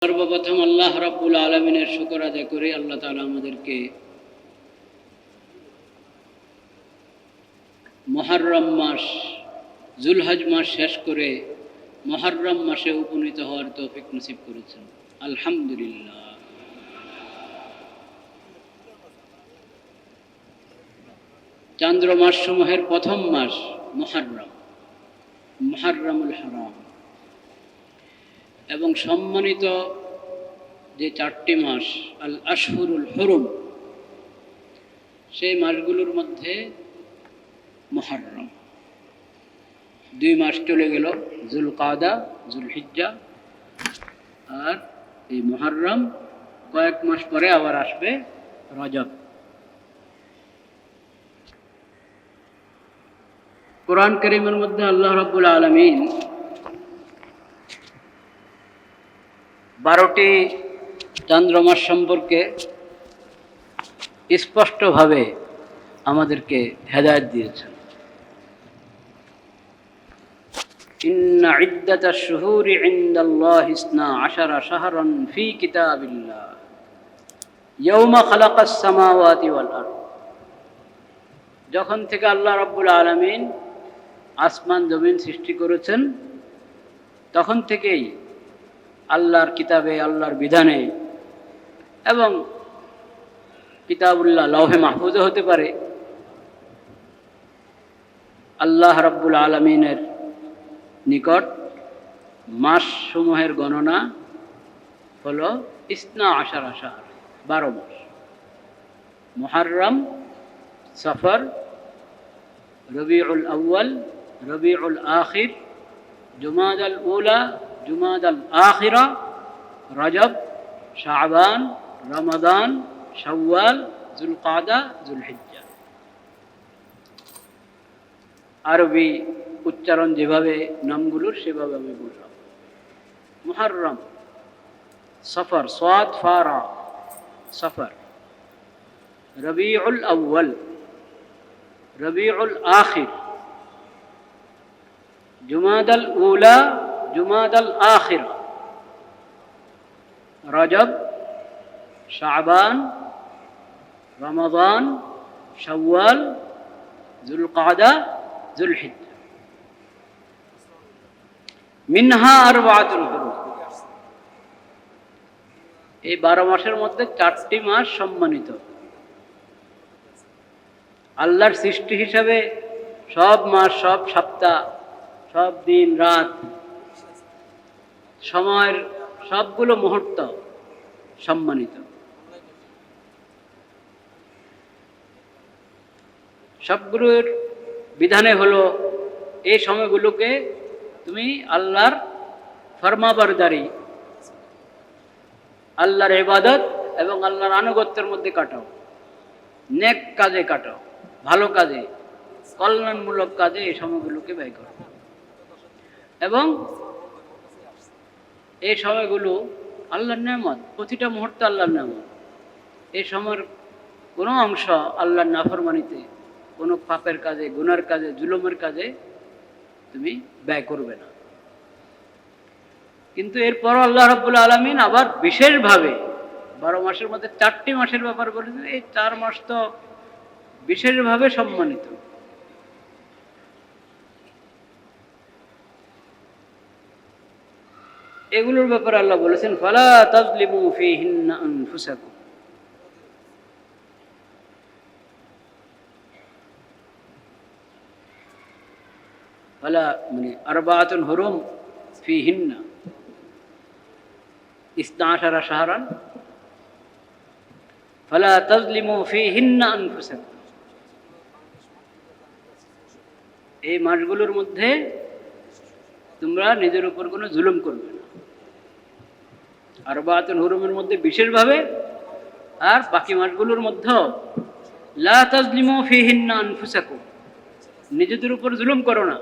সর্বপ্রথম আল্লাহ রাব্বুল আলামিনের শুকর আদায় করে আল্লাহ তাআলা আমাদেরকে মুহররম মাস, যুলহজ মাস শেষ করে মুহররম মাসে উপনীত হওয়ার তৌফিক নসিব করেছেন। আলহামদুলিল্লাহ। চান্দ্র মাসসমূহের প্রথম মাস মুহররম, মুহররমুল হারাম, এবং সম্মানিত যে চারটি মাস আল আশহুরুল হুরুম, সেই মাসগুলোর মধ্যে মুহররম। 2 মাস চলে গেল, যুলকাদা, যুলহিজ্জা, আর এই মুহররম। কয়েক মাস পরে আবার আসবে রজব। কোরআন কারীমের মধ্যে আল্লাহ রাব্বুল আলামিন 12টি চান্দ্রমাস সম্পর্কে স্পষ্টভাবে আমাদেরকে হেদায়েত দিয়েছেন। ইন্না ইদ্দাতাশ শুহুরি ইনদাল্লাহি 12 শাহরান ফি কিতাবিল্লাহ ইয়াওমা খালাকাস সামাওয়াতি ওয়াল আরদ। যখন থেকে আল্লাহ রাব্বুল আলামিন আসমান জমিন সৃষ্টি করেছেন, তখন থেকেই আল্লাহর কিতাবে, আল্লাহর বিধানে, এবং কিতাবুল্লাহ লৌহে মাহফুজে হতে পারে, আল্লাহ রাব্বুল আলামিনের নিকট মাসসমূহের গণনা হলো 12 শাহর, 12 মাস। মুহররম, সফর, রবিউল আউয়াল, রবিউল আখির, জুমাদাল উলা, জুমাদাল আখিরা, রজব, শাবান, রমাদান, শাওয়াল, যুলকাদা, যুলহিজ্জা। আরবি উচ্চারণ যেভাবে নামগুলোর সেভাবে আমি বললাম। মুহররম, সফর, সাদ ফারা, সফর, রবিউল আউয়াল, রবিউল আখির, জুমাদাল উলা, জুমাদাল আখিরা, রজব, শাবান, রমাদান, শাওয়াল, যুলকাদা, যুলহিজ্জা। মিনহা আরবাতুল হুরুম। এই 12 মাসের মধ্যে 4টি মাস সম্মানিত। আল্লাহর সৃষ্টি হিসাবে সব মাস, সব সপ্তাহ, সব দিন রাত, সময়ের সবগুলো মুহূর্ত সম্মানিত। সবগুলোর বিধানে হলো এই সময়গুলোকে তুমি আল্লাহর ফরমাবরদারি, আল্লাহর ইবাদত এবং আল্লাহর আনুগত্যের মধ্যে কাটাও, নেক কাজে কাটাও, ভালো কাজে, কল্যাণমূলক কাজে এই সময়গুলোকে ব্যয় করো। এবং এই সময়গুলো আল্লাহর নেয়ামত, প্রতিটা মুহূর্তে আল্লাহর নেয়ামত। এই সময়ের কোনো অংশ আল্লাহর নাফরমানিতে, কোনো পাপের কাজে, গুনার কাজে, জুলুমের কাজে তুমি ব্যয় করবে না। কিন্তু এরপর আল্লাহ রাব্বুল আলামিন আবার বিশেষভাবে 12 মাসের মধ্যে 4টি মাসের ব্যাপার বলেছেন। এই 4 মাস তো বিশেষভাবে সম্মানিত। এগুলোর ব্যাপারে আল্লাহ বলেছেন, ফালা তাজলিমু ফীহিন্না আনফুসাকুম। ফালা মানে আরবাতুন হুরুম ফীহিন্না 12 শাহরান ফালা তাজলিমু ফীহিন্না আনফুসাকুম। এই মাসগুলোর মধ্যে তোমরা নিজের উপর কোনো জুলুম করবে না। আরবাতুন হুরুমের মধ্যে বিশেষভাবে, আর বাকি মাসগুলোর মধ্যেও লা তাজলিমু ফীহিন্না আনফুসাকুম। নিজেদের উপর জুলুম করো না।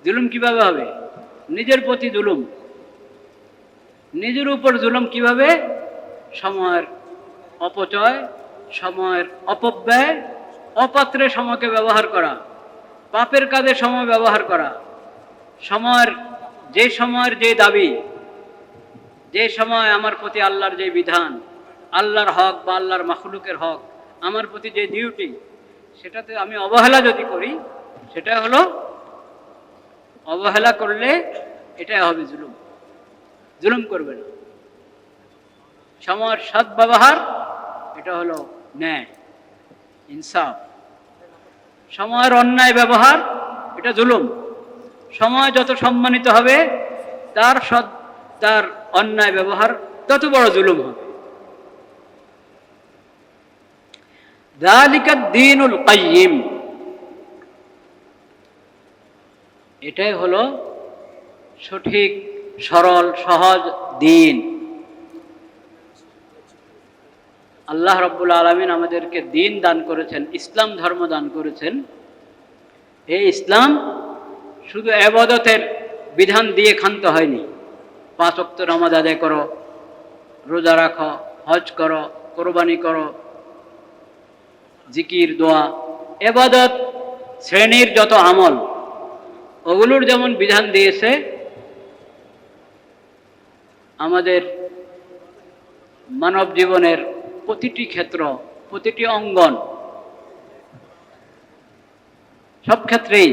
জুলুম কিভাবে হবে? নিজের প্রতি জুলুম। নিজের উপর জুলুম কিভাবে? সময়ের অপচয়, সময়ের অপব্যয়, অপাত্রে সময়কে ব্যবহার করা, পাপের কাজে সময় ব্যবহার করা, সময়ের যে দাবি যে সময় আমার প্রতি আল্লাহর যে বিধান, আল্লাহর হক বা আল্লাহর মাখলুকের হক, আমার প্রতি যে ডিউটি, সেটাতে আমি অবহেলা যদি করি, সেটা হলো অবহেলা করলে এটাই হবে জুলুম। জুলুম করবে না। সময়ের সদ্ব্যবহার, এটা হলো ন্যায়, ইনসাফ। সময়ের অন্যায় ব্যবহার, এটা জুলুম। সময় যত সম্মানিত হবে, তার অন্যায় ব্যবহার তত বড় জুলুম হবে। যালিকা দ্বীনুল কাইয়্যিম, এটাই হলো সঠিক, সরল, সহজ দিন। আল্লাহ রাব্বুল আলামিন আমাদেরকে দিন দান করেছেন, ইসলাম ধর্ম দান করেছেন। এই ইসলাম শুধু ইবাদতের বিধান দিয়ে ক্ষান্ত হয়নি। 5 ওয়াক্ত নামাজ আদায় করো, রোজা রাখো, হজ করো, কোরবানি করো, জিকির, দোয়া, ইবাদত শ্রেণীর যত আমল, ওগুলোর যেমন বিধান দিয়েছে, আমাদের মানব জীবনের প্রতিটি ক্ষেত্র, প্রতিটি অঙ্গন, সব ক্ষেত্রেই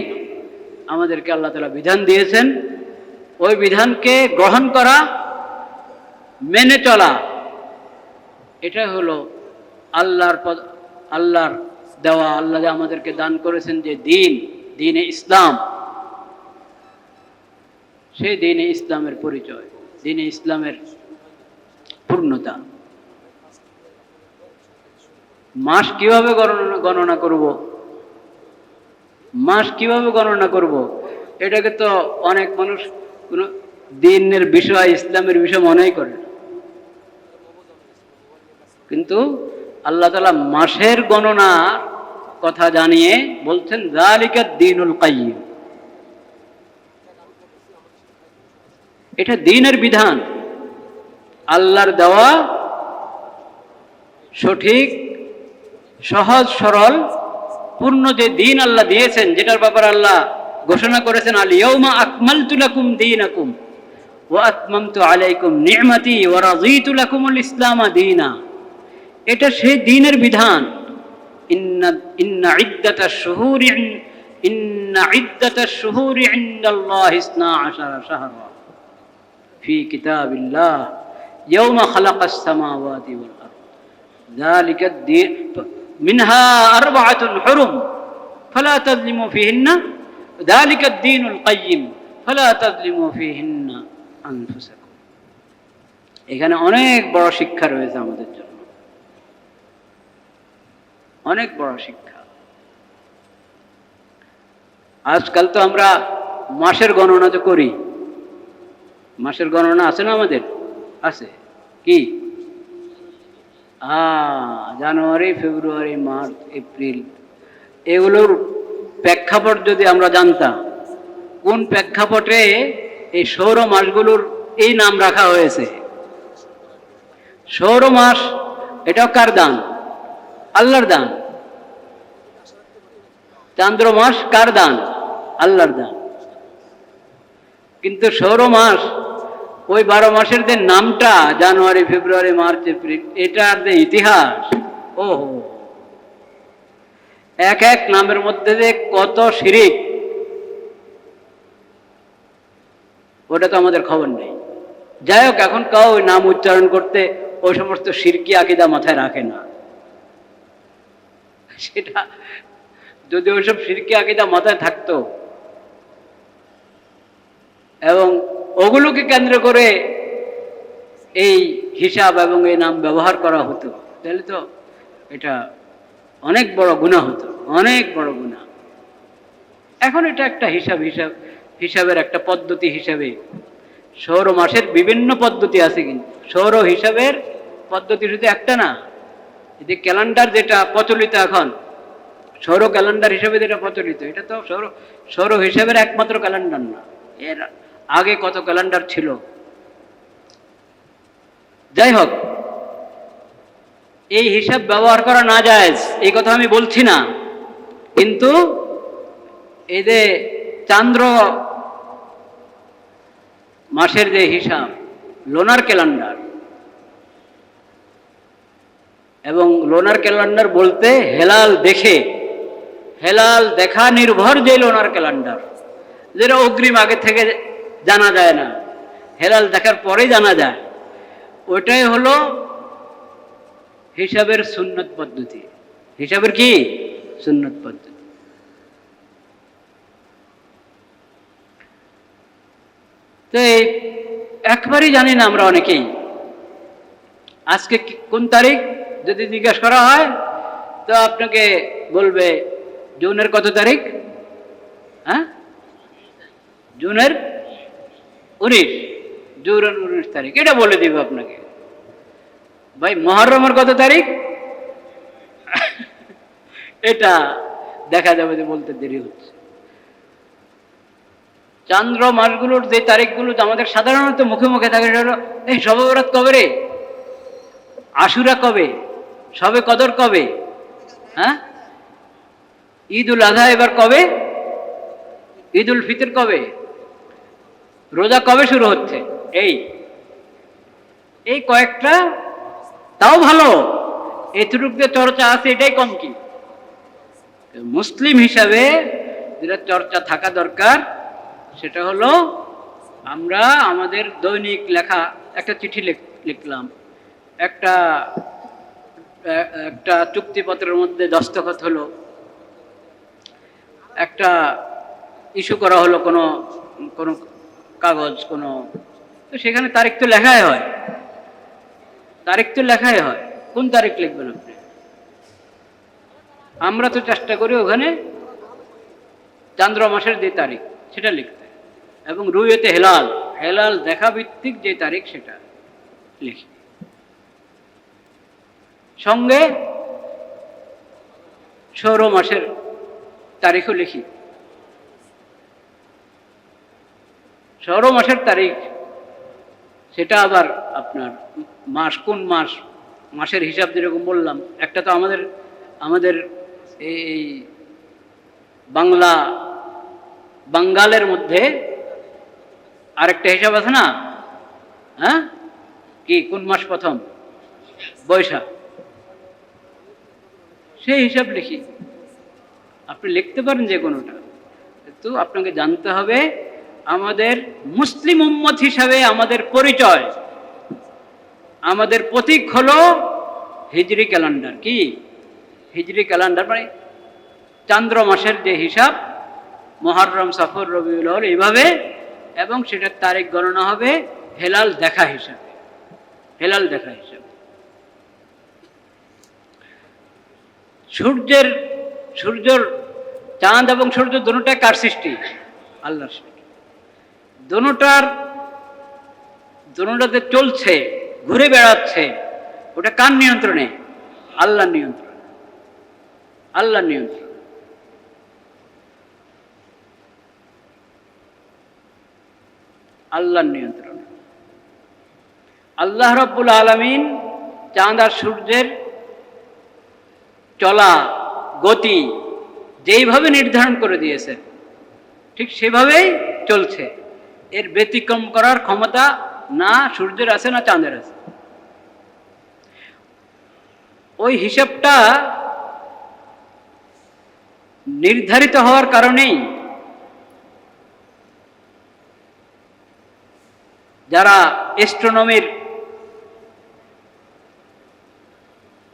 আমাদেরকে আল্লাহ তাআলা বিধান দিয়েছেন। ওই বিধানকে গ্রহণ করা, মেনে চলা, এটা হলো আল্লাহর দেওয়া, আল্লাহ আমাদেরকে দান করেছেন যে দিন, দ্বীনে ইসলাম। সেই দ্বীনে ইসলামের পরিচয়, দ্বীনে ইসলামের পূর্ণতা। মাস কিভাবে গণনা করব? মাস কিভাবে গণনা করব? এটাকে তো অনেক মানুষ কোনো দ্বীনের বিষয়, ইসলামের বিষয় মনেই করে না। কিন্তু আল্লাহ তাআলা মাসের গণনার কথা জানিয়ে বলছেন যালিকা দ্বীনুল কাইয়্যিম, এটা দ্বীনের বিধান, আল্লাহর দেওয়া সঠিক, সহজ, সরল, পূর্ণ যে দিন আল্লাহ দিয়েছেন, যেটার ব্যাপারে আল্লাহ ঘোষণা করেছেন আল ইয়াউমা আকমালতু লাকুম দীনাকুম ওয়া আতমামতু আলাইকুম নি'মাতি ওয়া রাযীতু লাকুমুল ইসলাম দীনা। এটা সেই দ্বীনের বিধান। ইন্না ইদ্দাতাশ শুহুরি ইনদাল্লাহি 12 শাহরা ফি কিতাবিল্লাহ ইয়াউমা খালাকাস সামাওয়াতি ওয়াল আরদ যালিকা দ্বীন মিনহা আরবাআতুন হুরুম ফালা তাযলিমু ফিহিন্না যালিকা দ্বীনুল কাইয়্যিম ফালা তাযলিমু ফিহিন্না আনফুসাকুম। এখানে অনেক বড় শিক্ষা রয়েছে আমাদের জন্য, অনেক বড় শিক্ষা। আজকাল তো আমরা মাসের গণনা তো করি, মাসের গণনা আছে না আমাদের? আছে। কি? জানুয়ারি, ফেব্রুয়ারি, মার্চ, এপ্রিল, এগুলোর প্রেক্ষাপট যদি আমরা জানতাম, কোন প্রেক্ষাপটে এই সৌর মাসগুলোর এই নাম রাখা হয়েছে। সৌর মাস এটাও কার দান? আল্লাহর দান। চান্দ্র মাস কার দান? আল্লাহর দান। কিন্তু সৌর মাস, ওই 12 মাসের যে নামটা, জানুয়ারি, ফেব্রুয়ারি, মার্চ, এপ্রিল, এটার যে ইতিহাস, ওহো, এক এক নামের মধ্যে যে কত শিরিক, ওটা তো আমাদের খবর নেই। যাই হোক, এখন কেউ ওই নাম উচ্চারণ করতে ওই সমস্ত শিরকি আকীদা মাথায় রাখে না। সেটা যদি ওইসব শিরকি আকীদা মাথায় থাকতো এবং ওগুলোকে কেন্দ্র করে এই হিসাব এবং এই নাম ব্যবহার করা হতো, তাহলে তো এটা অনেক বড় গুনাহ হতো, অনেক বড় গুনাহ। এখন এটা একটা হিসাবের একটা পদ্ধতি হিসাবে, সৌর মাসের বিভিন্ন পদ্ধতি আছে, কিন্তু সৌর হিসাবের পদ্ধতি শুধু একটা না। এই যে ক্যালেন্ডার যেটা প্রচলিত এখন, সৌর ক্যালেন্ডার হিসাবে যেটা প্রচলিত, এটা তো সৌর হিসাবের একমাত্র ক্যালেন্ডার না, এর আগে কত ক্যালেন্ডার ছিল। যাই হোক, এই হিসাব ব্যবহার করা না জায়েজ, এই কথা আমি বলছি না, কিন্তু এই যে চান্দ্র মাসের যে হিসাব, লোনার ক্যালেন্ডার। এবং লোনার ক্যালেন্ডার বলতে হেলাল দেখে, হেলাল দেখা নির্ভর যে লোনার ক্যালেন্ডার, যেটা অগ্রিম আগে থেকে জানা যায় না, হেলাল দেখার পরে জানা যায়, ওইটাই হলো হিসাবের সুন্নত পদ্ধতি। হিসাবের কি সুন্নত পদ্ধতি। তো এই একবারই জানি না আমরা অনেকেই। আজকে কোন তারিখ যদি জিজ্ঞাসা করা হয় তো আপনাকে বলবে জুনের কত তারিখ? হ্যাঁ, জুনের 19, জুনের 19 তারিখ, এটা বলে দিব আপনাকে। ভাই মুহররমের কত তারিখ? এটা দেখা যাবে যে বলতে দেরি হচ্ছে। চান্দ্র মাসগুলোর যে তারিখগুলো আমাদের সাধারণত মুখে মুখে থাকে, এই শবে বরাত কবে রে, আশুরা কবে, শবে কদর কবে, হ্যাঁ, ঈদ উল আজহা এবার কবে, ঈদ উল ফিতর কবে, রোজা কবে শুরু হচ্ছে, এই কয়েকটা, তাও ভালো, এতটুকু যে চর্চা আছে এটাই কম। কি মুসলিম হিসাবে যেটা চর্চা থাকা দরকার সেটা হলো আমরা আমাদের দৈনিক লেখা একটা চিঠি লিখলাম, একটা একটা চুক্তিপত্রের মধ্যে দস্তখত হলো, একটা ইস্যু করা হলো কোনো কোনো কাগজ, কোনো, তো সেখানে তারিখ তো লেখাই হয়, তারিখ তো লেখাই হয়। কোন তারিখ লিখবেন আপনি? আমরা তো চেষ্টা করি ওখানে চান্দ্র মাসের যে তারিখ সেটা লিখতে, এবং রুয়েতে হেলাল, হেলাল দেখা ভিত্তিক যে তারিখ সেটা লিখি, সঙ্গে সৌর মাসের তারিখও লিখি। সৌর মাসের তারিখ সেটা আবার আপনার মাস, কোন মাস, মাসের হিসাব যেরকম বললাম, একটা তো আমাদের এই বাঙ্গালের মধ্যে আরেকটা হিসাব আছে না, হ্যাঁ, কি কোন মাস প্রথম? বৈশাখ। সেই হিসাব লিখি, আপনি লিখতে পারেন যে কোনোটা, কিন্তু আপনাকে জানতে হবে আমাদের মুসলিম উম্মত হিসাবে আমাদের পরিচয়, আমাদের প্রতীক হলো হিজরি ক্যালেন্ডার। কি হিজরি ক্যালেন্ডার? মানে চান্দ্র মাসের যে হিসাব, মুহররম, সফর, রবিউল আউয়াল এইভাবে, এবং সেটার তারিখ গণনা হবে হেলাল দেখা হিসাবে, হেলাল দেখা হিসাবে। সূর্যের চাঁদ এবং সূর্য দুটোটা কার সৃষ্টি? আল্লাহর সৃষ্টি। দুটোটাতে চলছে, ঘুরে বেড়াচ্ছে, ওটা কার নিয়ন্ত্রণে? আল্লাহর নিয়ন্ত্রণে, আল্লাহর নিয়ন্ত্রণ। আল্লাহর নিয়ন্ত্রণে। আল্লাহ রাব্বুল আলামিন চাঁদ আর সূর্যের চলা গতি যেইভাবে নির্ধারণ করে দিয়েছে ঠিক সেভাবেই চলছে, এর ব্যতিক্রম করার ক্ষমতা না সূর্যের আছে না চাঁদের আছে। ওই হিসাবটা নির্ধারিত হওয়ার কারণেই যারা অ্যাস্ট্রোনমির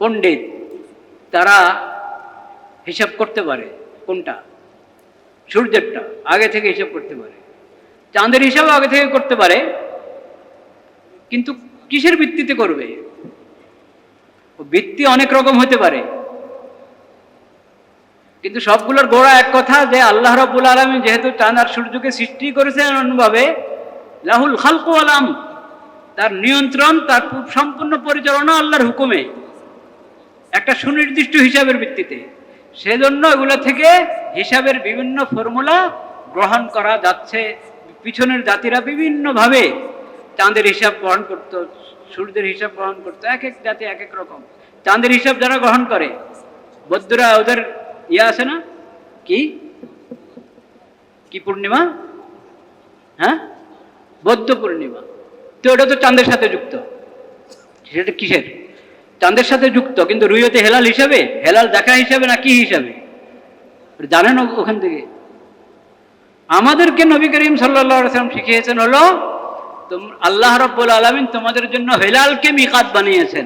পণ্ডিত তারা হিসাব করতে পারে, কোনটা সূর্যেরটা আগে থেকে হিসাব করতে পারে, চাঁদের হিসাব আগে থেকে করতে পারে, কিন্তু কিসের ভিত্তিতে করবে? ভিত্তি অনেক রকম হতে পারে, কিন্তু সবগুলোর গোড়া এক কথা, যে আল্লাহ রাব্বুল আলামিন যেহেতু চাঁদ আর সূর্যকে সৃষ্টি করেছেন এমনভাবে, লাহুল খালকু ওয়াল আমর, তার নিয়ন্ত্রণ, তার সম্পূর্ণ পরিচালনা আল্লাহর হুকুমে, একটা সুনির্দিষ্ট হিসাবের ভিত্তিতে। সেজন্য এগুলো থেকে হিসাবের বিভিন্ন ফর্মুলা গ্রহণ করা যাচ্ছে। পিছনের জাতিরা বিভিন্নভাবে চাঁদের হিসাব গ্রহণ করত, সূর্যের হিসাব গ্রহণ করত, এক এক জাতি এক এক রকম। চাঁদের হিসাব যারা গ্রহণ করে, বৌদ্ধরা, ওদের আছে না, কি কি পূর্ণিমা, হ্যাঁ, বৌদ্ধ পূর্ণিমা। তো তো ওটা তো চাঁদের সাথে যুক্ত। সেটা কিসের? চাঁদের সাথে যুক্ত, কিন্তু রুইয়তে হেলাল হিসাবে, হেলাল দেখা হিসাবে না কি হিসাবে জানেন ওখান থেকে? আমাদেরকে নবী করিম সাল্লাল্লাহু আলাইহি ওয়াসাল্লাম শিখিয়েছেন হলো আল্লাহ রাব্বুল আলামিন তোমাদের জন্য হেলালকে মিকাত বানিয়েছেন,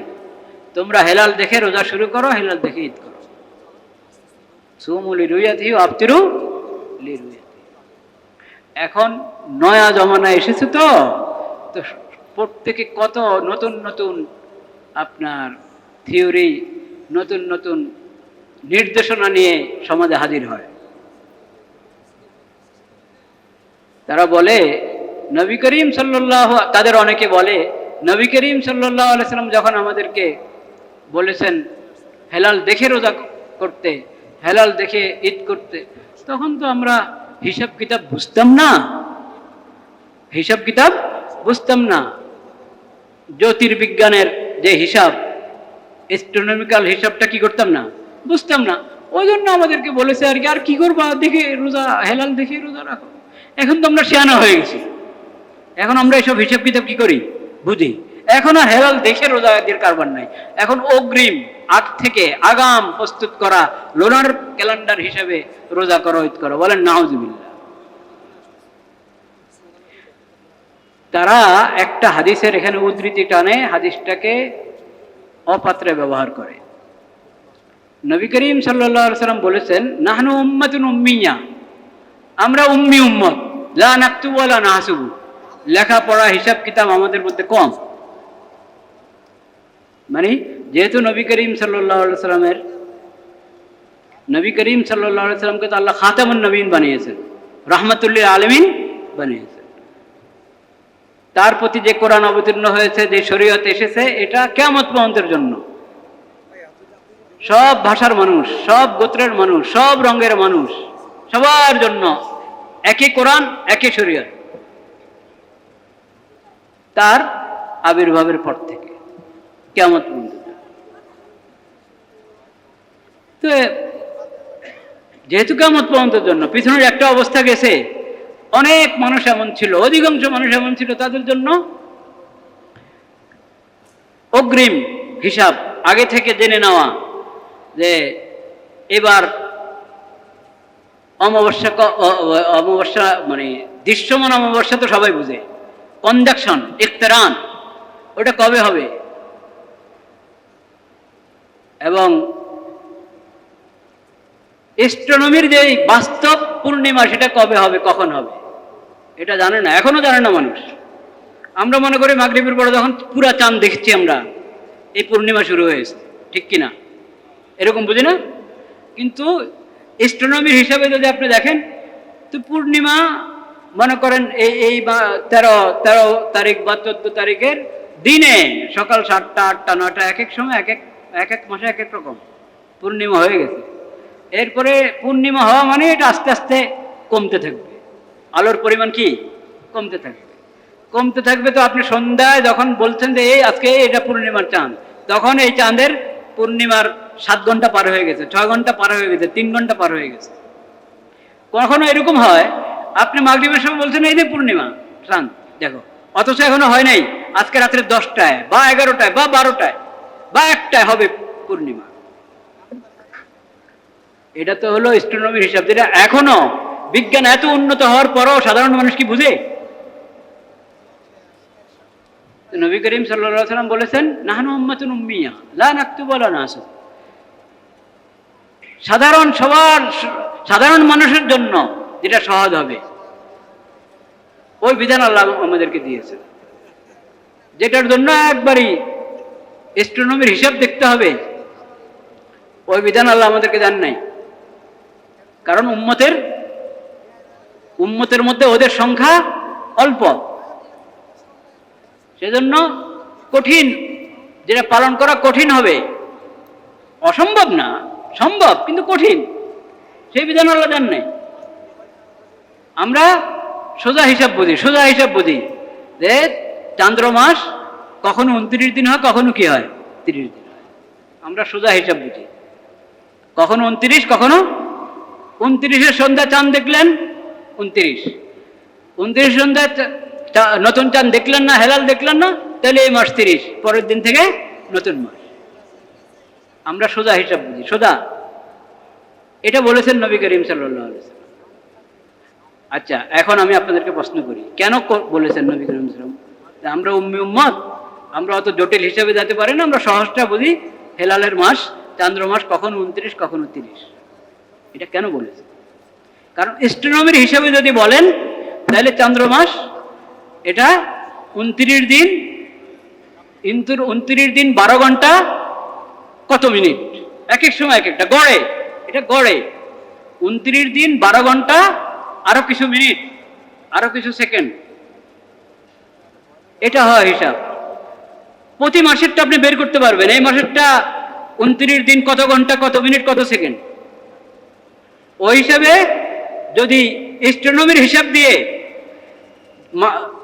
তোমরা হেলাল দেখে রোজা শুরু করো, হেলাল দেখে ঈদ করো। সুমু লিরুয়াতিহি ওয়া আফতিরু লিরুয়াতিহি। এখন নয়া জমানায় এসেছে তো প্রত্যেকে কত নতুন নতুন আপনার থিওরি, নতুন নতুন নির্দেশনা নিয়ে সমাজে হাজির হয়। তারা বলে নবী করিম সাল্লাল্লাহু, তাদের অনেকে বলে নবী করিম সাল্লাল্লাহু আলাইহি সাল্লাম যখন আমাদেরকে বলেছেন হেলাল দেখে রোজা করতে, হেলাল দেখে ঈদ করতে, তখন তো আমরা হিসাব কিতাব বুঝতাম না, হিসাব কিতাব বুঝতাম না। জ্যোতির্বিজ্ঞানের যে হিসাব, অ্যাস্ট্রোনমিক্যাল হিসাবটা কি করতাম না, বুঝতাম না। ওই জন্য আমাদেরকে বলেছে আর কি, আর কি করবা, দেখে রোজা, হেলাল দেখে রোজা রাখো। এখন তো আমরা শিয়ানা হয়ে গেছি, এখন আমরা এসব হিসাব কিতাব কি করি, বুঝি। এখন আর হেলাল দেখে রোজাদের কারবার নাই, এখন অগ্রিম আগ থেকে আগাম প্রস্তুত করা লোনার ক্যালেন্ডার হিসেবে রোজা করো, ঈদ করো। বলেন নাউজুবিল্লাহ। তারা একটা হাদিসের এখানে উদ্ধৃতি টানে, হাদিসটাকে অপাত্রে ব্যবহার করে। নবী করিম সাল্লাল্লাহু আলাইহি সাল্লাম বলেছেন নাহনু উম্মাতুন উম্মিয়া, আমরা উম্মি উম্মত, লা নাকতুবু ওয়া লা নাহসুবু, লেখাপড়া হিসাব কিতাব আমাদের মধ্যে কম। মানে যেহেতু নবী করিম সাল্লাল্লাহু আলাইহি সাল্লামের, নবী করিম সাল্লাল্লাহু আলাইহি সাল্লামকে তো আল্লাহ খাতামুন নবীন বানিয়েছেন, রাহমাতুল লিল আলামিন বানিয়েছেন। তার প্রতি যে কোরআন অবতীর্ণ হয়েছে, যে শরীয়ত এসেছে, এটা কিয়ামত পর্যন্তের জন্য। সব ভাষার মানুষ, সব গোত্রের মানুষ, সব রঙের মানুষ, সবার জন্য একই কোরআন, একই শরীয়ত। তার আবির্ভাবের পর থেকে কিয়ামত পর্যন্ত। তো যেহেতু কিয়ামত পর্যন্তের জন্য, পিছনের একটা অবস্থা গেছে, অনেক মানুষ এমন ছিল, অধিকাংশ মানুষ এমন ছিল, তাদের জন্য অগ্রিম হিসাব আগে থেকে জেনে নেওয়া যে এবার অমাবস্যা, অমাবস্যা মানে দৃশ্যমান অমাবস্যা তো সবাই বুঝে, কনজাকশন, ইকতারান, ওটা কবে হবে, এবং অ্যাস্ট্রোনমির যে বাস্তব পূর্ণিমা সেটা কবে হবে, কখন হবে, এটা জানে না, এখনো জানে না মানুষ। আমরা মনে করি মাগরিবের পরে যখন পুরা চাঁদ দেখছি আমরা, এই পূর্ণিমা শুরু হয়েছে, ঠিক কিনা, এরকম বুঝি না। কিন্তু অ্যাস্ট্রোনমির হিসাবে যদি আপনি দেখেন, তো পূর্ণিমা মনে করেন এই 13 তারিখ বা 14 তারিখের দিনে সকাল 7টা, 8টা, 9টা, এক এক সময় এক এক মাসে এক এক রকম পূর্ণিমা হয়ে গেছে। এরপরে পূর্ণিমা হওয়া মানে এটা আস্তে আস্তে কমতে থাকবে, আলোর পরিমাণ কি কমতে থাকবে, কমতে থাকবে। তো আপনি সন্ধ্যায় যখন বলছেন যে এই আজকে এটা পূর্ণিমার চাঁদ, তখন এই চাঁদের পূর্ণিমার 7 ঘন্টা পার হয়ে গেছে, 6 ঘন্টা পার হয়ে গেছে, 3 ঘন্টা পার হয়ে গেছে। কখনো এরকম হয় আপনি মাগরিবের সময় বলছেন এই যে পূর্ণিমা চাঁদ দেখো, অথচ এখনো হয় নাই, আজকে রাত্রে 10টায় বা 11টায় বা 12টায় বা 1টায় হবে পূর্ণিমা। এটা তো হলো অ্যাস্ট্রোনমির হিসাব, যেটা এখনো বিজ্ঞান এত উন্নত হওয়ার পরও সাধারণ মানুষ কি বুঝে। নবী করিম সাল্লাল্লাহু আলাইহি ওয়াসাল্লাম বলেছেন নাহনু উম্মাতুন উম্মিয়া লা নাকতুবু ওয়া লা নাহসুবু, সাধারণ মানুষের জন্য যেটা সহজ হবে ওই বিধান আল্লাহ আমাদেরকে দিয়েছেন, যেটার জন্য একবারই অ্যাস্ট্রোনমির হিসাব দেখতে হবে, ওই বিধান আল্লাহ আমাদেরকে দেন নাই। কারণ উম্মতের মধ্যে ওদের সংখ্যা অল্প, সেজন্য কঠিন, যেটা পালন করা কঠিন হবে, অসম্ভব না, সম্ভব কিন্তু কঠিন, সেই বিধান আল্লাহ দেন নাই। আমরা সোজা হিসাব বুঝি যে চান্দ্র মাস কখনো 29 দিন হয়, কখনো কি হয় 30 দিন হয়। আমরা সোজা হিসাব বুঝি, কখনো 29, কখনো 29-এর সন্ধ্যা চাঁদ দেখলেন 29 সন্ধ্যা নতুন চাঁদ দেখলেন না, হেলাল দেখলেন না, তাহলে এই মাস 30, পরের দিন থেকে নতুন মাস। আমরা সোজা হিসাব বুঝি, সোজা। এটা বলেছেন নবী করিম সাল্লাল্লাহু আলাইহি ওয়াসাল্লাম। আচ্ছা, এখন আমি আপনাদেরকে প্রশ্ন করি, কেন বলেছেন নবী করিম সাল্লাল্লাহু আলাইহি ওয়াসাল্লাম? আমরা উম্মি উম্মত, আমরা অত জটিল হিসাবে যেতে পারি না, আমরা সহজটা বুঝি। হেলালের মাস, চান্দ্র মাস কখনো 29, কখনো 30। এটা কেন বলেছে? কারণ অ্যাস্ট্রোনমির হিসাবে যদি বলেন, তাহলে চান্দ্র মাস এটা 29 দিন, কিন্তু 29 দিন 12 ঘন্টা কত মিনিট, এক এক সময় এক একটা, গড়ে এটা গড়ে 29 দিন 12 ঘন্টা আরো কিছু মিনিট, আরো কিছু সেকেন্ড, এটা হয় হিসাব। প্রতি মাসেরটা আপনি বের করতে পারবেন, এই মাসেরটা 29 দিন কত ঘন্টা, কত মিনিট, কত সেকেন্ড। ওই হিসাবে যদি অ্যাস্ট্রোনমির হিসাব দিয়ে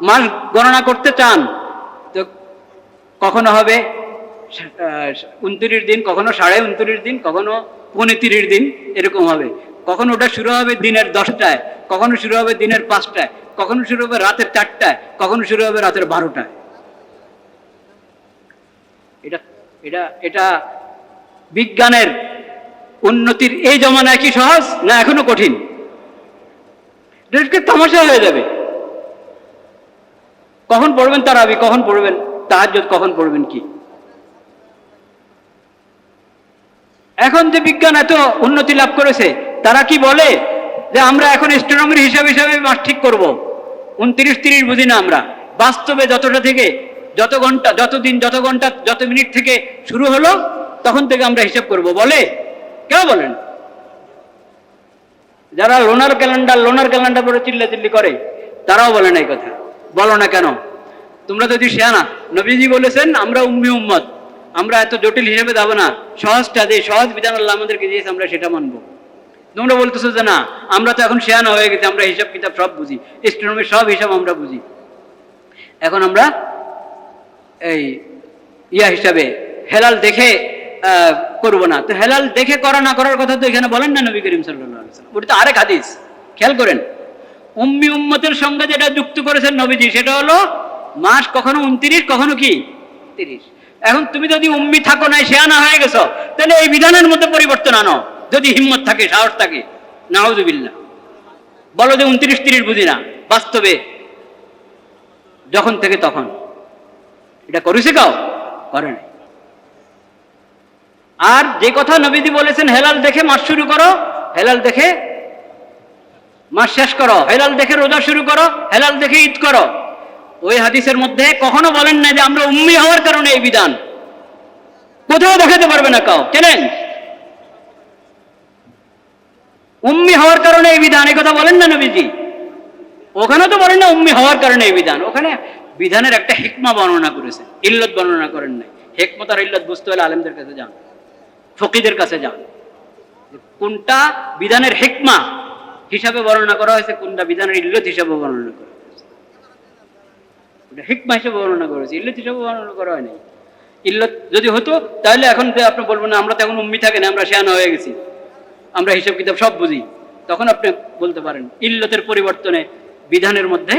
মাস গণনা করতে চান, তো কখনো হবে 29 দিন, কখনো 29.5 দিন, কখনো 35 দিন, এরকম হবে। কখনো ওটা শুরু হবে দিনের 10টায়, কখনো শুরু হবে দিনের 5টায়, কখনো শুরু হবে রাতের 4টায়, কখনো শুরু হবে রাতের 12টায়। এটা এটা এটা বিজ্ঞানের উন্নতির এই জমানায় কি সহজ, না এখনো কঠিন? এটা তামাশা হয়ে যাবে। কখন পড়বেন তারাবি, কখন পড়বেন তাহাজ্জুদ, কখন পড়বেন কি? এখন যে বিজ্ঞান এত উন্নতি লাভ করেছে, তারা কি বলে যে আমরা এখন অ্যাস্ট্রোনমির হিসাব হিসাবে মাস ঠিক করব, 29-30 বুঝি না আমরা। বাস্তবে যতটা থেকে, যত ঘন্টা, যত দিন, যত ঘন্টা, যত মিনিট থেকে শুরু হলো, তখন থেকে আমরা হিসাব করব বলে। কেউ বলেন? যারা লোনার ক্যালেন্ডার পরে চিল্লাচিল্লি করে, তারাও বলে না এই কথা। বলো না কেন? তোমরা যদি শেয়ানা, নবীজি বলেছেন আমরা উম্মি উম্মত, আমরা এত জটিল হিসেবে যাবো না, সহজটা যে সহজ বিধান আল্লাহ আমাদেরকে দিয়েছে, আমরা সেটা মানবো। তোমরা বলতেছো যে না, আমরা তো এখন শেয়ানা হয়ে গেছি, আমরা হিসাব কিতাব সব বুঝি, অ্যাস্ট্রোনমির সব হিসাব আমরা বুঝি, এখন আমরা এই হিসাবে হেলাল দেখে করবো না। তো হেলাল দেখে করা না করার কথা তো এখানে বলেন না নবী করিম সাল্লাল্লাহু আলাইহি ওয়াসাল্লাম। ওটা তো আরেক হাদিস, খেয়াল করেন। উম্মি উম্মতের সঙ্গে যেটা যুক্ত করেছেন নবীজি, সেটা হলো মাস কখনো 29, কখনো কি 30। এখন তুমি যদি উম্মি থাকো নাই, শেয়ানা হয়ে গেছো, তাহলে এই বিধানের মধ্যে পরিবর্তন আনো, যদি হিম্মত থাকে, সাহস থাকে। নাউযুবিল্লাহ। বলো যে 29-30 বুঝি না, বাস্তবে যখন থেকে তখন। এটা করেছে কাউ? করে নাই। আর যে কথা নবীজি বলেছেন, হেলাল দেখে মাস শুরু করো, হেলাল দেখে মাস শেষ করো, হেলাল দেখে রোজা শুরু করো, হেলাল দেখে ঈদ করো, ওই হাদিসের মধ্যে কখনো বলেন না যে আমরা উম্মি হওয়ার কারণে এই বিধান। কোথাও দেখাতে পারবে না কাউ। কেনেন? উম্মি হওয়ার কারণে এই বিধান, এই কথা বলেন না নবীজি। ওখানে তো বলেন না উম্মি হওয়ার কারণে এই বিধান, ওখানে বিধানের একটা হিকমা বর্ণনা করেছে, ইল্লত বর্ণনা করেন নাই। হিকমত আর ইল্লত বুঝতে হলে আলেমদের কাছে যান, ফকিদের কাছে যান। কোনটা বিধানের হিকমা হিসাবে বর্ণনা করা হয়েছে, কোনটা বিধানের ইল্লত হিসাবে বর্ণনা করা হয়েছে। ওটা হিকমা হিসেবে বর্ণনা করেছে, ইল্লত হিসাবে বর্ণনা করা হয়নি। ইল্লত যদি হতো, তাহলে এখন আপনি বলবেন না আমরা তো এখন উম্মি থাকে না, আমরা শেয়ানা হয়ে গেছি, আমরা হিসাব কিতাব সব বুঝি, তখন আপনি বলতে পারেন। ইল্লতের পরিবর্তনে বিধানের মধ্যে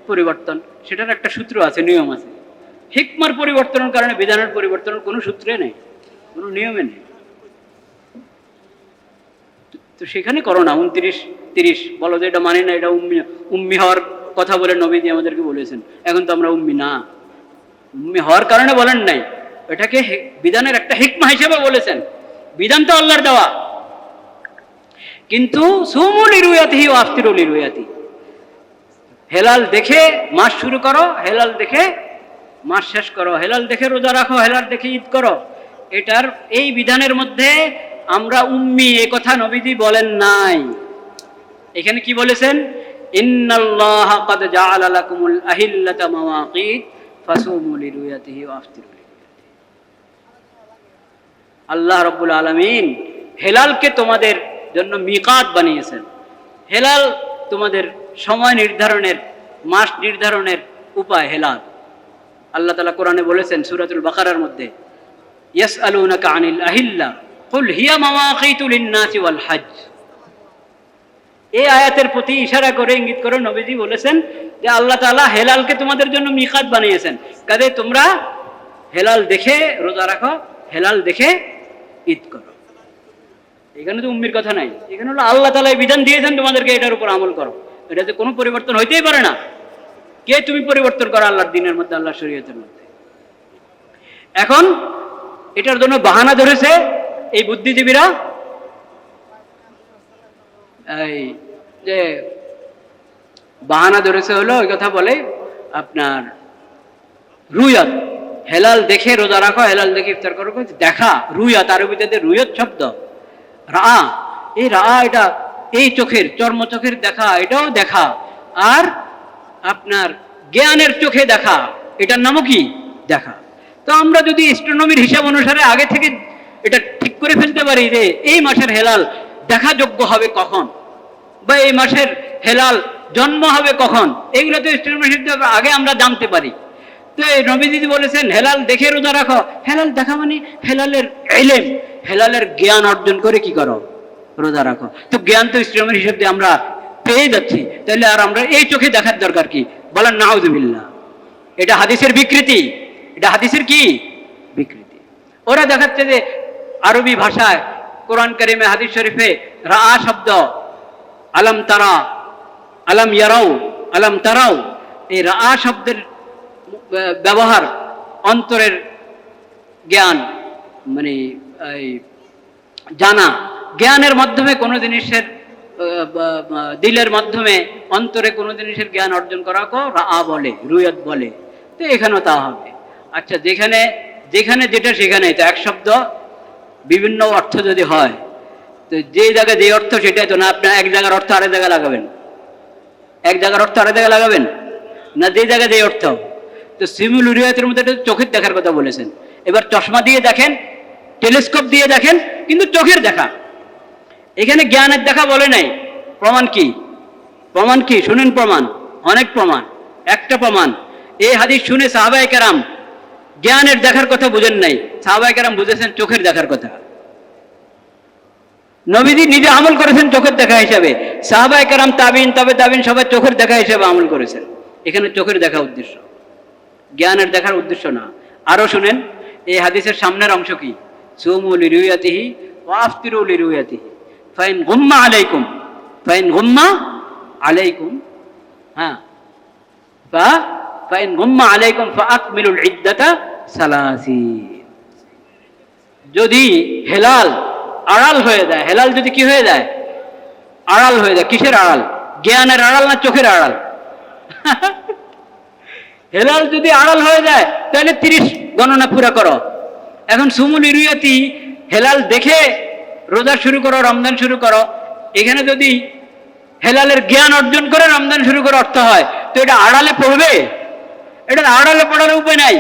পরিবর্তন, সেটার একটা সূত্র আছে, নিয়ম আছে। হিকমার পরিবর্তনের কারণে বিধানের পরিবর্তনের কোনো সূত্রে নেই, কোনো নিয়মে নেই। তো সেখানে করো না 29-30, বলো যে এটা মানে না, এটা উম্মি হওয়ার কথা বলে নবীজি আমাদেরকে বলেছেন। এখন তো আমরা উম্মি না, উম্মি হওয়ার কারণে বলেন নাই, এটাকে বিধানের একটা হিকমা হিসেবে বলেছেন। বিধান তো আল্লাহর দেওয়া, কিন্তু সুমু লিরুয়াতিহি ওয়া আফতিরু লিরুয়াতিহি, হেলাল দেখে মাস শুরু করো, হেলাল দেখে মাস শেষ করো, হেলাল দেখে রোজা রাখো, হেলাল দেখে ঈদ করো। এটার এই বিধানের মধ্যে আমরা উম্মি এ কথা নবীজি বলেন নাই। এখানে কি বলেছেন? ইন্নাল্লাহা ক্বাদ জাআলা লাকুমুল আহিল্লাতা মাওয়াকিত ফাসুমু লিরুয়াতিহি ওয়া আফতিরু লিরুয়াতিহি। আল্লাহ রাব্বুল আলামিন হেলালকে তোমাদের জন্য মিকাত বানিয়েছেন। হেলাল তোমাদের সময় নির্ধারণের, মাস নির্ধারণের উপায় হেলাল। আল্লাহ তাআলা কোরআনে বলেছেন সূরাতুল বাকারার মধ্যে, ইয়াসআলুনাকা আনিল আহিল্লা কুল হিয়া মাওয়াকিতু লিন-নাসি ওয়াল হজ। এই আয়াতের প্রতি ইশারা করে ইঙ্গিত করে নবীজি বলেছেন যে আল্লাহ তাআলা হেলালকে তোমাদের জন্য মিকাত বানিয়েছেন, কাজে তোমরা হেলাল দেখে রোজা রাখো, হেলাল দেখে ঈদ করো। এখানে তো উম্মির কথা নাই, এখানে হলো আল্লাহ তাআলা বিধান দিয়েছেন তোমাদেরকে এটার উপর আমল করো। এটাতে কোনো পরিবর্তন হইতেই পারে না। কে তুমি পরিবর্তন করো আল্লাহর দিনের মধ্যে, আল্লাহর শরীয়তের মধ্যে? এখন এটার জন্য বাহানা ধরেছে এই বুদ্ধিজীবীরা, এই যে বাহানা ধরেছে হলো ওই কথা বলে আপনার রুয়াত, হেলাল দেখে রোজা রাখো, হেলাল দেখে ইফতার করো। দেখা, রুয়াত, আরবিতে রুয়াত শব্দ, রা, এই রা এটা এই চোখের, চর্ম চোখের দেখা, এটাও দেখা। আর আপনার জ্ঞানের চোখে দেখা, এটার নামও কি? দেখা। তো আমরা যদি অ্যাস্ট্রোনমির হিসাব অনুসারে আগে থেকে এটা ঠিক করে ফেলতে পারি যে এই মাসের হেলাল দেখা যোগ্য হবে কখন, বা এই মাসের হেলাল জন্ম হবে কখন, এগুলো তো অ্যাস্ট্রোনমির হিসাবে আগে আমরা জানতে পারি। তো এই নবীজি বলেছেন হেলাল দেখে রোজা রাখো। হেলাল দেখা মানে হেলালের ইলম, হেলালের জ্ঞান অর্জন করে কি করো? রোজা রাখো। তো জ্ঞান তো অ্যাস্ট্রোনমির হিসাব দিয়ে আমরা পেয়ে যাচ্ছি, তাহলে আর আমরা এই চোখে দেখার দরকার কি? বলেন নাউজুবিল্লাহ। এটা হাদিসের বিকৃতি, এটা হাদিসের কি বিকৃতি। ওরা দেখাচ্ছে যে আরবি ভাষায় কোরআন কারিমে হাদিস শরীফে রা শব্দ, আলম তারা, আলম ইয়ারাও, আলম তারাও, এই রা শব্দের ব্যবহার অন্তরের জ্ঞান, মানে এই জানা, জ্ঞানের মাধ্যমে কোনো জিনিসের, দিলের মাধ্যমে অন্তরে কোনো জিনিসের জ্ঞান অর্জন করাকে রা বলে, রুয়াত বলে। তো এখানেও তা হবে। আচ্ছা, যেখানে যেখানে যেটা সেখানেই তো এক শব্দ বিভিন্ন অর্থ যদি হয়, তো যে জায়গায় যে অর্থ সেটাই তো না। আপনার এক জায়গার অর্থ আরেক জায়গায় লাগাবেন, এক জায়গার অর্থ আরেক জায়গায় লাগাবেন না, যে জায়গায় যে অর্থ। তো সিমুল রুয়াতের মধ্যে চোখের দেখার কথা বলেছেন। এবার চশমা দিয়ে দেখেন, টেলিস্কোপ দিয়ে দেখেন, কিন্তু চোখের দেখা। এখানে জ্ঞানের দেখা বলে নাই। প্রমাণ কি? প্রমাণ কি? শুনেন প্রমাণ, অনেক প্রমাণ। একটা প্রমাণ, এই হাদিস শুনে সাহাবায়ে কেরাম জ্ঞানের দেখার কথা বুঝেন নাই, সাহাবায়ে কেরাম বুঝেছেন চোখের দেখার কথা। নবীজি নিজে আমল করেছেন চোখের দেখা হিসাবে, সাহাবায়ে কেরাম, তাবিন, তবে তাবিন সবাই চোখের দেখা হিসাবে আমল করেছেন। এখানে চোখের দেখা উদ্দেশ্য, জ্ঞানের দেখার উদ্দেশ্য না। আরো শুনেন, এই হাদিসের সামনের অংশ কি? সুমু লিরুয়াতিহি ওয়া আফতিরু লিরুয়াতিহি ফাইন গুম্মা আলাইকুম, ফাইন গুম্মা আলাইকুম, হ্যাঁ, ফাইন গুম্মা আলাইকুম ফাআকমিলুল ইদ্দাতা সালাসিন। যদি হেলাল আড়াল হয়ে যায়, হেলাল যদি কি হয়ে যায়? আড়াল হয়ে যায়। কিসের আড়াল? জ্ঞানের আড়াল না চোখের আড়াল? হেলাল যদি আড়াল হয়ে যায় তাহলে 30 গণনা পুরা করো। এখন সুমুল ইরুয়াতি, হেলাল দেখে রোজা শুরু করো, রমজান শুরু করো। এখানে যদি হেলালের জ্ঞান অর্জন করে রমজান শুরু করে অর্থ হয়, তো এটা আড়ালে পড়বে? এটা আড়ালে পড়ার উপায় নাই।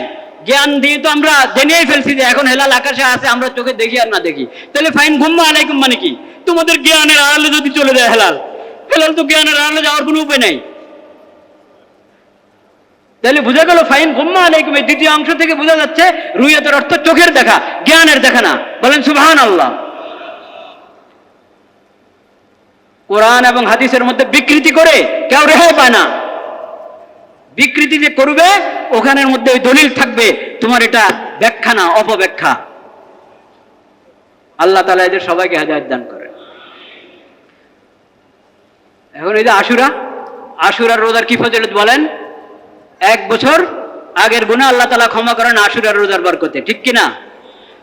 জ্ঞান দিয়ে তো আমরা জেনেই ফেলছি যে এখন হেলাল আকাশে আছে, আমরা চোখে দেখি আর না দেখি। তাহলে ফাইন গুম্মা আলাইকুম মানে কি? তোমাদের জ্ঞানের আড়ালে যদি চলে যায় হেলাল, হেলাল তো জ্ঞানের আড়ালে যাওয়ার কোনো উপায় নাই। তাহলে বোঝা গেল ফাইন গুম্মা আলাইকুম, এই দ্বিতীয় অংশ থেকে বোঝা যাচ্ছে রুয়াতের অর্থ চোখের দেখা, জ্ঞানের দেখা না। বলেন সুবহানাল্লাহ। কোরআন এবং হাদিসের মধ্যে বিকৃতি করে কেউ রেহাই পায় না। বিকৃতি যে করবে ওখানের মধ্যে ওই দলিল থাকবে, তোমার এটা ব্যাখ্যা না, অপব্যাখ্যা। আল্লাহ তাআলা এদের সবাইকে হেদায়েত দান করেন। এখন এই যে আশুরা, আশুরার রোজার কি ফজিলত বলেন? 1 বছর আগের গুনাহ আল্লাহ তাআলা ক্ষমা করেন আশুরার রোজার বরকতে, ঠিক কিনা?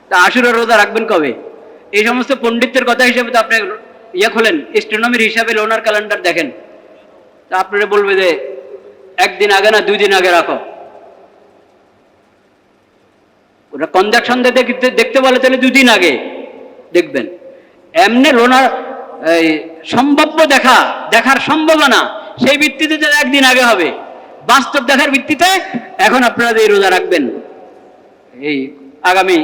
তা আশুরার রোজা রাখবেন কবে? এই সমস্ত পণ্ডিতদের কথা হিসেবে তো আপনি খোলেন, অ্যাস্ট্রোনমির হিসাবে লোনার ক্যালেন্ডার দেখেন, তা আপনারা বলবে যে 1 দিন আগে না 2 দিন আগে রাখো। ওটা কনজাকশন দেখতে বলে তাহলে 2 দিন আগে দেখবেন। এমনি লোনার সম্ভাব্য দেখার সম্ভাবনা, সেই ভিত্তিতে 1 দিন আগে হবে। বাস্তব দেখার ভিত্তিতে এখন আপনারা এই রোজা রাখবেন এই আগামী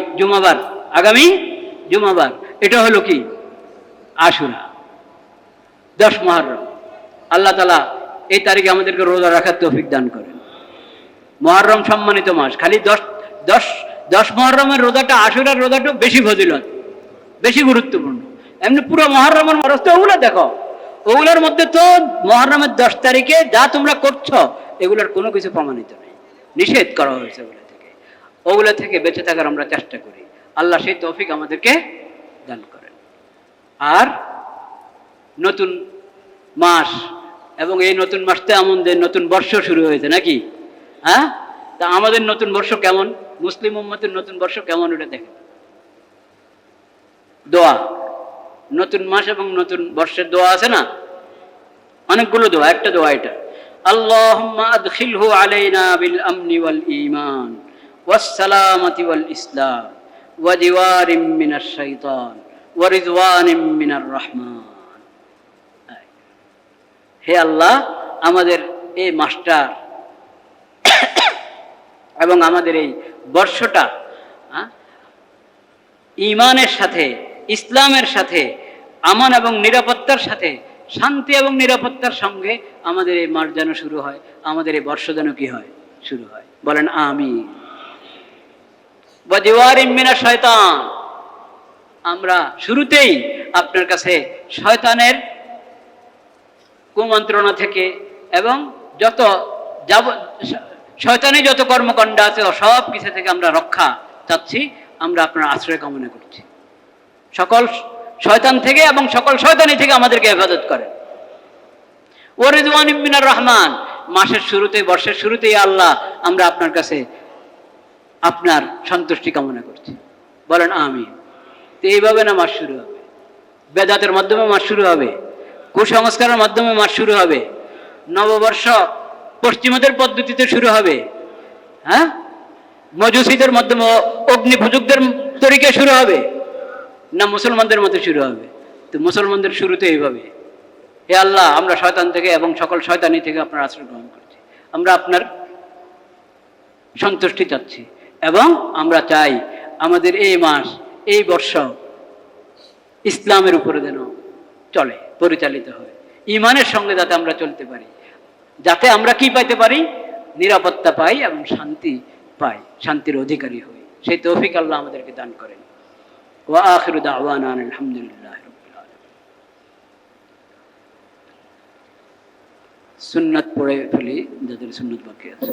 জুমাবার, এটা হলো কি? আশুরা, 10 মুহররম। আল্লাহ তাআলা এই তারিখে আমাদেরকে রোজা রাখার তৌফিক দান করেন। মুহররম সম্মানিত মাস, খালি 10 মুহররমের রোজাটা, আশুরার রোজাটা বেশি ফজিলত, বেশি গুরুত্বপূর্ণ। এমনি পুরো মুহররমের মাস তো ওগুলো দেখো, ওগুলোর মধ্যে তো মুহররমের 10 তারিখে যা তোমরা করছো এগুলোর কোনো কিছু প্রমাণিত নেই, নিষেধ করা হয়েছে ওগুলো থেকে বেঁচে থাকার আমরা চেষ্টা করি। আল্লাহ সেই তৌফিক আমাদেরকে দান করেন। আর নতুন মাস, এবং এই নতুন মাসতে আমাদের নতুন বর্ষ শুরু হয়েছে নাকি? হ্যাঁ, তা আমাদের নতুন বর্ষ কেমন, মুসলিম উম্মতের নতুন বর্ষ কেমন, ওটা দেখেন। দোয়া, নতুন মাস এবং নতুন বর্ষের দোয়া আছে না, অনেকগুলো দোয়া, একটা দোয়া এটা, আল্লাহুম্মা আদখিলহু আলাইনা বিল আমনি ওয়াল ঈমান ওয়াস সালামাতি ওয়াল ইসলাম ওয়া দিওয়ারিম মিনাশ শাইতান ওয়া রিদওয়ানিম মিনার রহমান। হে আল্লাহ, আমাদের এই মাসটা এবং আমাদের এই বর্ষটা ঈমানের সাথে, ইসলামের সাথে, আমান এবং নিরাপত্তার সাথে, শান্তি এবং নিরাপত্তার সঙ্গে আমাদের এই মাস যেন শুরু হয়, আমাদের এই বর্ষ যেন কি হয়, শুরু হয়। বলেন আমিন। ওয়া দিওয়ারিম মিনাশ শয়তান, আমরা শুরুতেই আপনার কাছে শয়তানের কুমন্ত্রণা থেকে এবং যত শয়তানি যত কর্মকাণ্ড আছে সব কিছু থেকে আমরা রক্ষা চাচ্ছি, আমরা আপনার আশ্রয় কামনা করছি। সকল শয়তান থেকে এবং সকল শয়তানি থেকে আমাদেরকে হেফাজত করে। ওয়া রিদওয়ানিম মিনার রহমান, মাসের শুরুতে, বর্ষের শুরুতেই আল্লাহ আমরা আপনার কাছে আপনার সন্তুষ্টি কামনা করছি। বলেন আমিন। তো এইভাবে না মাস শুরু হবে, বেদাতের মাধ্যমে মাস শুরু হবে, কুসংস্কারের মাধ্যমে মাস শুরু হবে, নববর্ষ পশ্চিমাদের পদ্ধতিতে শুরু হবে, হ্যাঁ, মজুসীদের মাধ্যমে, অগ্নিপূজকদের তরিকে শুরু হবে, না মুসলমানদের মতো শুরু হবে? তো মুসলমানদের শুরুতে এইভাবে। হে আল্লাহ, আমরা শয়তান থেকে এবং সকল শয়তানি থেকে আপনার আশ্রয় গ্রহণ করছি, আমরা আপনার সন্তুষ্টি চাচ্ছি, এবং আমরা চাই আমাদের এই মাস, এই বর্ষ ইসলামের উপরে যেন চলে, পরিচালিত হয়, ঈমানের সঙ্গে যাতে আমরা চলতে পারি, যাতে আমরা কি পাইতে পারি, নিরাপত্তা পাই এবং শান্তি পাই, শান্তির অধিকারী হই। সেই তৌফিক আল্লাহ আমাদেরকে দান করেন। ওয়া আখিরু দাওয়ানা আলহামদুলিল্লাহি রাব্বিল আলামিন। সুন্নাত পড়ে ফেলি, যাদের সুন্নাত বাকি আছে।